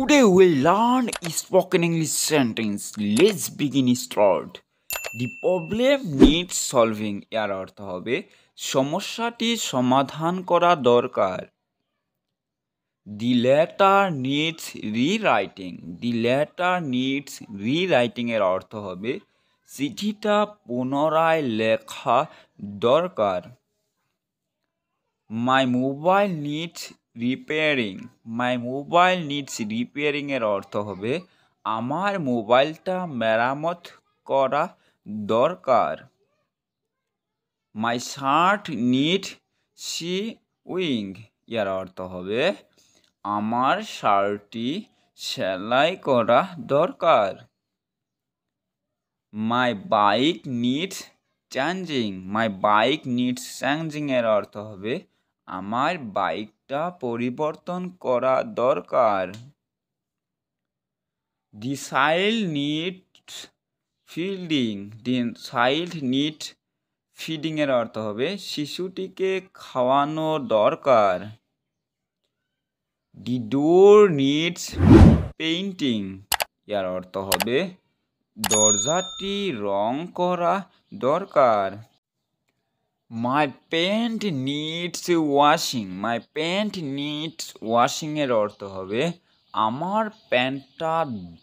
Today we'll learn spoken English sentence. Let's begin start. The problem needs solving এর অর্থ হবে সমস্যাটি সমাধান করা দরকার। The letter needs rewriting. The letter needs rewriting এর অর্থ হবে চিঠিটা পুনরায় লেখা দরকার। My mobile needs repairing. My mobile needs repairing এর অর্থ হবে আমার মোবাইলটা মেরামত করা দরকার। My shirt needs sewing এর অর্থ হবে আমার শার্টটি সেলাই করা দরকার। My bike needs changing. My bike needs changing এর অর্থ হবে আমার বাইকটা পরিবর্তন করা দরকার। The child needs feeding. The child needs feeding এর অর্থ হবে শিশুটিকে খাওয়ানো দরকার। The door needs painting এর অর্থ হবে দরজাটি রং করা দরকার। My pant needs washing. My pant needs washing এর অর্থ হবে আমার প্যান্টটা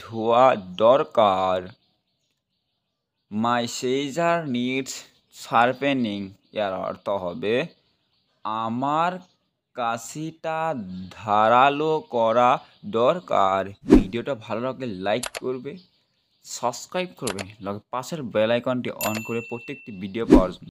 ধোয়া দরকার। My scissor needs sharpening এর অর্থ হবে আমার কাঁচিটা ধারালো করা দরকার। ভিডিওটা ভালো লাগলে লাইক করবে, সাবস্ক্রাইব করবে, পাশের বেল আইকনটি অন করে প্রত্যেকটি ভিডিও পাওয়ার জন্য।